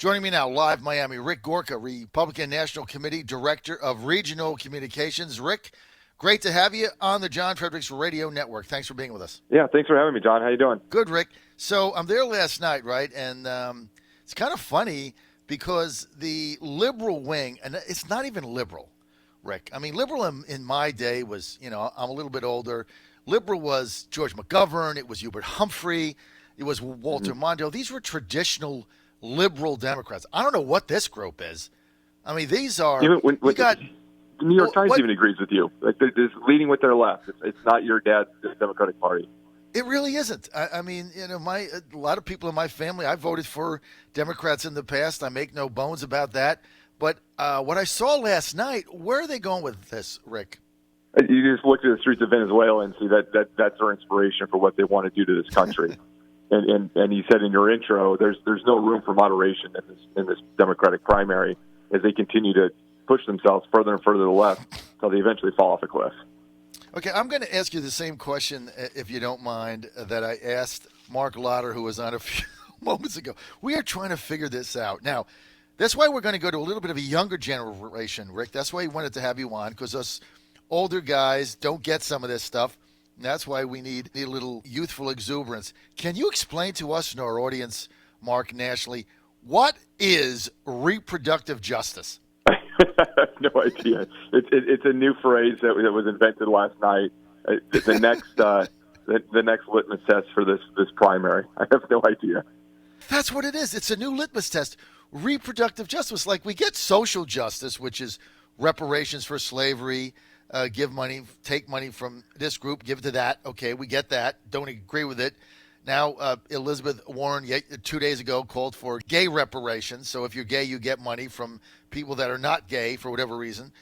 Joining me now, live Miami, Rick Gorka, Republican National Committee Director of Regional Communications. Rick, great to have you on the John Fredericks Radio Network. Thanks for being with us. Yeah, thanks for having me, John. How you doing? Good, Rick. So I'm there last night, right? And it's kind of funny because the liberal wing, and it's not even liberal, Rick. I mean, liberal in my day was, I'm a little bit older. Liberal was George McGovern. It was Hubert Humphrey. It was Walter Mondale. These were traditional liberal Democrats. I don't know what this group is. I mean, these are. The New York Times even agrees with you. Like they're leading with their left. It's not your dad's Democratic Party. It really isn't. I mean, a lot of people in my family, I voted for Democrats in the past. I make no bones about that. But what I saw last night, where are they going with this, Rick? You just look at the streets of Venezuela and see that's their inspiration for what they want to do to this country. And you said in your intro, there's no room for moderation in this Democratic primary as they continue to push themselves further and further to the left until they eventually fall off a cliff. Okay, I'm going to ask you the same question, if you don't mind, that I asked Mark Lotter, who was on a few moments ago. We are trying to figure this out. Now, that's why we're going to go to a little bit of a younger generation, Rick. That's why we wanted to have you on, because us older guys don't get some of this stuff. And that's why we need a little youthful exuberance. Can you explain to us and our audience, Mark, nationally, what is reproductive justice? I have no idea. It's a new phrase that was invented last night. The next litmus test for this primary. I have no idea. That's what it is. It's a new litmus test. Reproductive justice. Like we get social justice, which is reparations for slavery, give money, take money from this group, give it to that. Okay, we get that. Don't agree with it. Now, Elizabeth Warren 2 days ago called for gay reparations. So if you're gay, you get money from people that are not gay for whatever reason.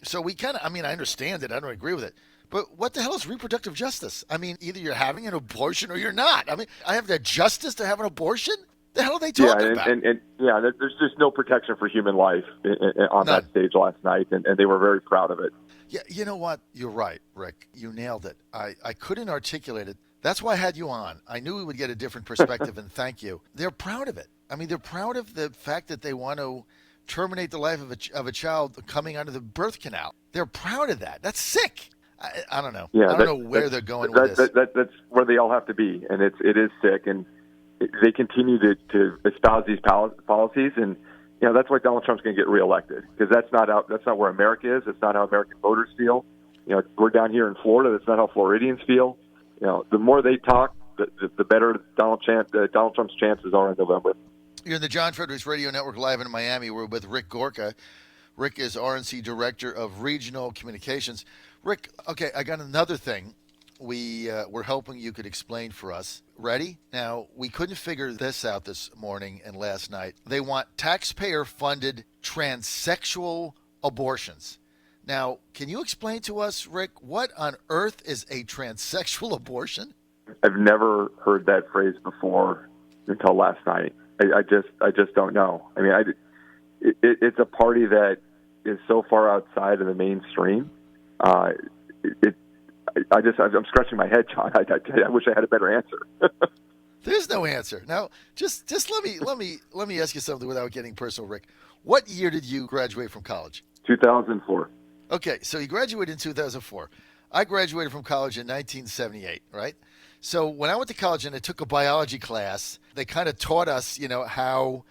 So we kind of, I understand it. I don't agree with it. But what the hell is reproductive justice? I mean, either you're having an abortion or you're not. I mean, I have the justice to have an abortion? The hell are they talking about? And there's just no protection for human life on that stage last night, and they were very proud of it. Yeah, you know what? You're right, Rick. You nailed it. I couldn't articulate it. That's why I had you on. I knew we would get a different perspective, and thank you. They're proud of it. I mean, they're proud of the fact that they want to terminate the life of a child coming out of the birth canal. They're proud of that. That's sick. I don't know. Yeah, I don't know where they're going with this. That's where they all have to be, and it is sick. And they continue to espouse these policies, and that's why Donald Trump's going to get reelected, because that's not where America is. It's not how American voters feel. We're down here in Florida. That's not how Floridians feel. The more they talk, the better Donald Trump's chances are in November. You're in the John Fredericks Radio Network live in Miami. We're with Rick Gorka. Rick is RNC Director of Regional Communications. Rick, okay, I got another thing we're hoping you could explain for us. Ready? Now, we couldn't figure this out this morning and last night. They want taxpayer-funded transsexual abortions. Now, can you explain to us, Rick, what on earth is a transsexual abortion? I've never heard that phrase before until last night. I just don't know. I mean, it's a party that is so far outside of the mainstream. I'm scratching my head, John. I wish I had a better answer. There's no answer. Now, just let me ask you something without getting personal, Rick. What year did you graduate from college? 2004. Okay, so you graduated in 2004. I graduated from college in 1978, right? So when I went to college and I took a biology class, they kind of taught us, how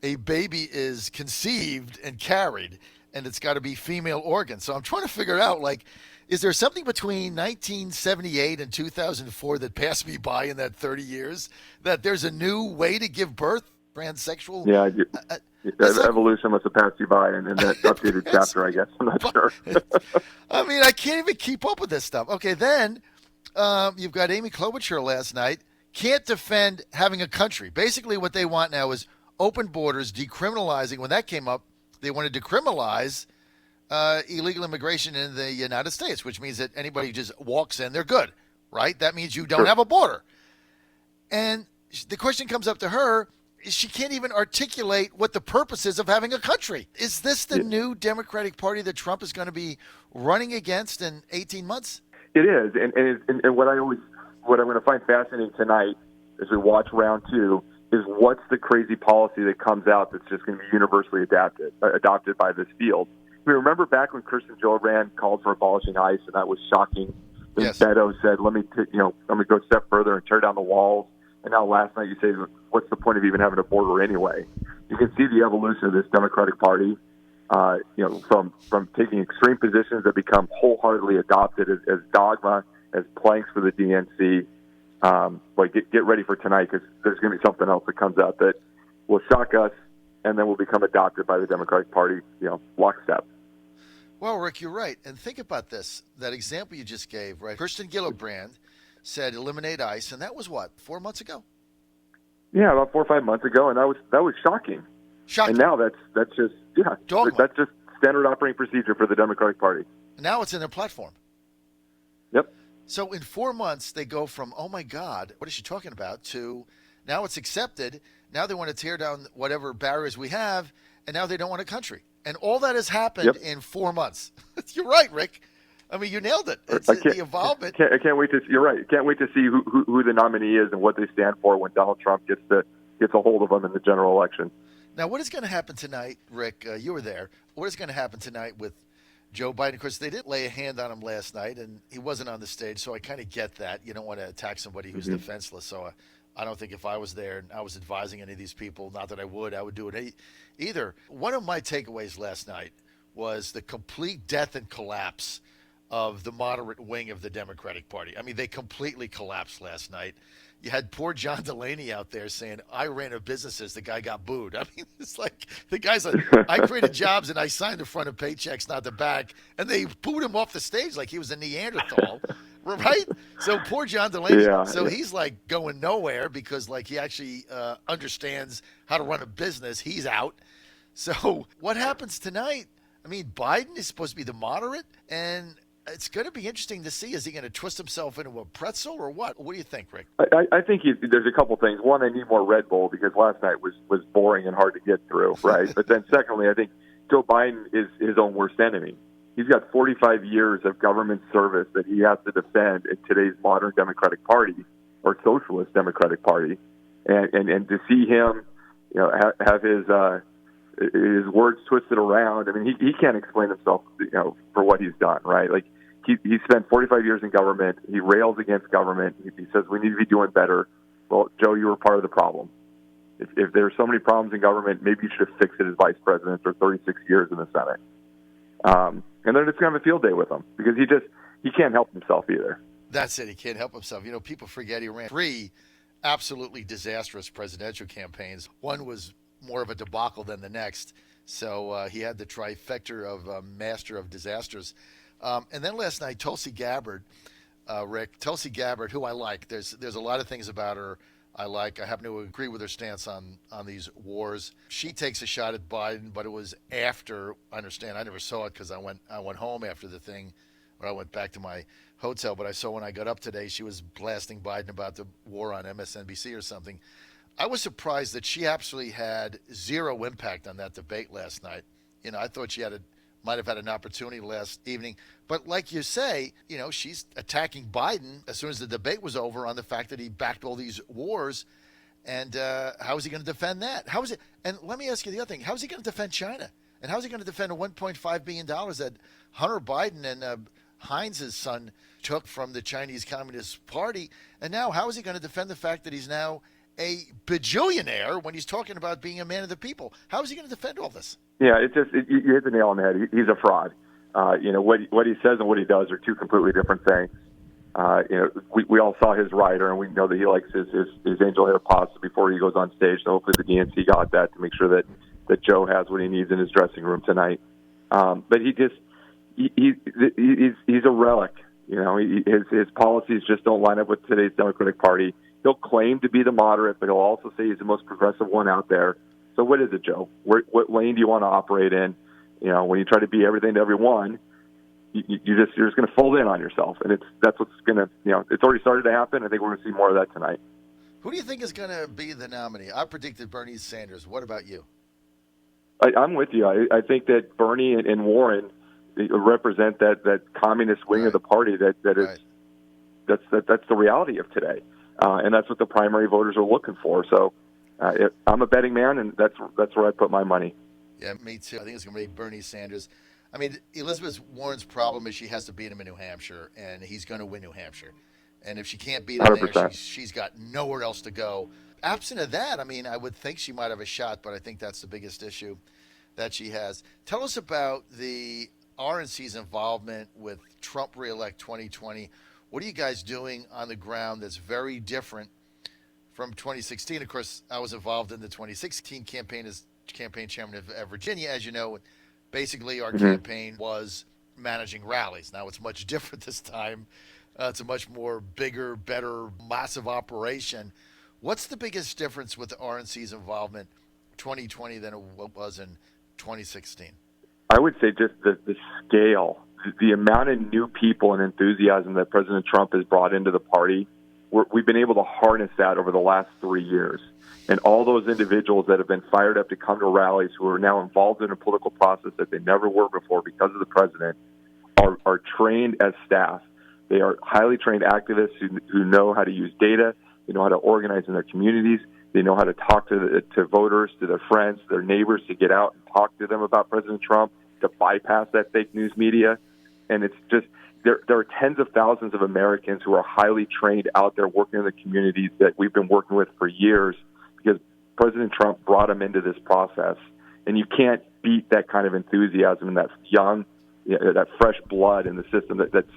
a baby is conceived and carried, and it's got to be female organs. So I'm trying to figure out, is there something between 1978 and 2004 that passed me by in that 30 years, that there's a new way to give birth, transsexual? Yeah, evolution must have passed you by in that updated chapter, I guess. I'm not sure. I mean, I can't even keep up with this stuff. Okay, then you've got Amy Klobuchar last night. Can't defend having a country. Basically, what they want now is open borders, decriminalizing. When that came up, they wanted to decriminalize illegal immigration in the United States, which means that anybody who just walks in, they're good, right? That means you don't have a border. And the question comes up to her, she can't even articulate what the purpose is of having a country. Is this the new Democratic Party that Trump is going to be running against in 18 months? It is. And what I'm going to find fascinating tonight as we watch round two is what's the crazy policy that comes out that's just going to be universally adopted by this field. I mean, remember back when Kirsten Gillibrand called for abolishing ICE, and that was shocking. Then Yes. Beto said, let me go a step further and tear down the walls. And now last night you say, what's the point of even having a border anyway? You can see the evolution of this Democratic Party, from taking extreme positions that become wholeheartedly adopted as dogma, as planks for the DNC. But get ready for tonight, because there's going to be something else that comes out that will shock us, and then will become adopted by the Democratic Party, lockstep. Well, Rick, you're right. And think about this. That example you just gave, right? Kirsten Gillibrand said eliminate ICE, and that was what, 4 months ago? Yeah, about 4 or 5 months ago, and that was shocking. Shocking. And now that's just Dogma. that's just standard operating procedure for the Democratic Party. Now it's in their platform. Yep. So in 4 months, they go from, oh my God, what is she talking about, to now it's accepted. Now they want to tear down whatever barriers we have, and now they don't want a country. And all that has happened in 4 months. You're right, Rick. I mean, you nailed it. It's the involvement. I can't wait to. You're right. Can't wait to see who the nominee is and what they stand for when Donald Trump gets a hold of them in the general election. Now, what is going to happen tonight, Rick? You were there. What is going to happen tonight with Joe Biden? Of course, they didn't lay a hand on him last night, and he wasn't on the stage, so I kind of get that. You don't want to attack somebody who's defenseless. So I don't think if I was there and I was advising any of these people, not that I would do it either. One of my takeaways last night was the complete death and collapse of the moderate wing of the Democratic Party. I mean, they completely collapsed last night. You had poor John Delaney out there saying, I ran a businesses. The guy got booed. I mean, it's like the guy's like, I created jobs and I signed the front of paychecks, not the back. And they booed him off the stage like he was a Neanderthal, right? So poor John Delaney. Yeah. So he's like going nowhere because like he actually understands how to run a business. He's out. So what happens tonight? I mean, Biden is supposed to be the moderate, and it's going to be interesting to see. Is he going to twist himself into a pretzel or what? What do you think, Rick? I think there's a couple things. One, I need more Red Bull because last night was boring and hard to get through, right? But then secondly, I think Joe Biden is his own worst enemy. He's got 45 years of government service that he has to defend in today's modern Democratic Party or socialist Democratic Party. And to see him, have his words twisted around. I mean, he can't explain himself, for what he's done, right? Like he spent 45 years in government. He rails against government. He says we need to be doing better. Well, Joe, you were part of the problem. If there are so many problems in government, maybe you should have fixed it as vice president for 36 years in the Senate. And they're just going to have a field day with him because he can't help himself either. That's it. He can't help himself. People forget he ran 3 absolutely disastrous presidential campaigns. One was more of a debacle than the next. So he had the trifecta of master of disasters. And then last night, Tulsi Gabbard, Rick, Tulsi Gabbard, who I like. There's a lot of things about her I like. I happen to agree with her stance on these wars. She takes a shot at Biden, but it was after. I understand. I never saw it because I went home after the thing, or I went back to my hotel. But I saw when I got up today, she was blasting Biden about the war on MSNBC or something. I was surprised that she absolutely had zero impact on that debate last night. I thought she might have had an opportunity last evening. But like you say, she's attacking Biden as soon as the debate was over on the fact that he backed all these wars. And how is he going to defend that? How is it? And let me ask you the other thing. How is he going to defend China? And how is he going to defend the $1.5 billion that Hunter Biden and Heinz's son took from the Chinese Communist Party? And now how is he going to defend the fact that he's now a bajillionaire when he's talking about being a man of the people? How is he going to defend all this? Yeah, you hit the nail on the head. He's a fraud. What he says and what he does are two completely different things. We all saw his rider, and we know that he likes his angel hair pasta before he goes on stage. So hopefully the DNC got that to make sure that Joe has what he needs in his dressing room tonight. But he's a relic. His policies just don't line up with today's Democratic Party. He'll claim to be the moderate, but he'll also say he's the most progressive one out there. So what is it, Joe? What lane do you want to operate in? When you try to be everything to everyone, you're just going to fold in on yourself, and that's what's going to it's already started to happen. I think we're going to see more of that tonight. Who do you think is going to be the nominee? I predicted Bernie Sanders. What about you? I'm with you. I think that Bernie and Warren represent that communist wing of the party that's the reality of today. And that's what the primary voters are looking for. So, I'm a betting man, and that's where I put my money. Yeah, me too. I think it's going to be Bernie Sanders. I mean, Elizabeth Warren's problem is she has to beat him in New Hampshire, and he's going to win New Hampshire. And if she can't beat him 100%. there, she's got nowhere else to go. Absent of that, I mean, I would think she might have a shot, but I think that's the biggest issue that she has. Tell us about the RNC's involvement with Trump Reelect 2020. What are you guys doing on the ground that's very different from 2016? Of course, I was involved in the 2016 campaign as campaign chairman of Virginia, as you know. Basically, our campaign was managing rallies. Now it's much different this time. It's a much more bigger, better, massive operation. What's the biggest difference with the RNC's involvement 2020 than it was in 2016? I would say just the scale, the amount of new people and enthusiasm that President Trump has brought into the party. We've been able to harness that over the last 3 years. And all those individuals that have been fired up to come to rallies, who are now involved in a political process that they never were before because of the president, are trained as staff. They are highly trained activists who know how to use data. They know how to organize in their communities. They know how to talk to voters, to their friends, their neighbors, to get out and talk to them about President Trump, to bypass that fake news media. And it's just, there are tens of thousands of Americans who are highly trained out there working in the communities that we've been working with for years because President Trump brought them into this process. And you can't beat that kind of enthusiasm and that young, that fresh blood in the system that's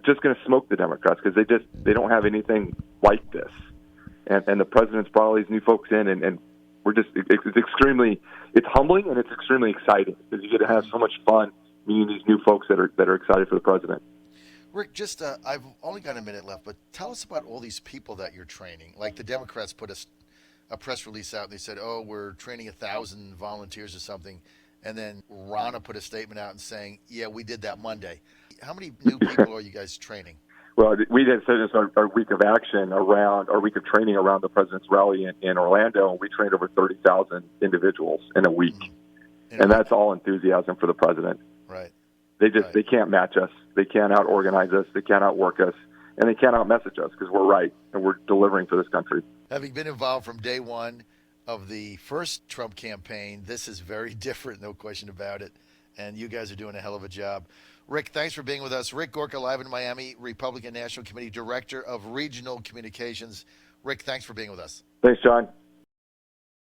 just going to smoke the Democrats because they don't have anything like this. And the president's brought all these new folks in, and we're just, it's humbling and it's extremely exciting because you get to have so much fun meeting these new folks that are excited for the president. Rick, just I've only got a minute left, but tell us about all these people that you're training. Like the Democrats put a press release out, and they said, "Oh, we're training 1,000 volunteers or something," and then Ronna put a statement out and saying, "Yeah, we did that Monday." How many new people are you guys training? Well, we did our week of action around, our week of training around the president's rally in Orlando, and we trained over 30,000 individuals in a week. And that's all enthusiasm for the president. Right. They can't match us. They can't out-organize us. They can't outwork us. And they can't out-message us because we're right and we're delivering for this country. Having been involved from day one of the first Trump campaign, this is very different, no question about it. And you guys are doing a hell of a job. Rick, thanks for being with us. Rick Gorka, live in Miami, Republican National Committee Director of Regional Communications. Rick, thanks for being with us. Thanks, John.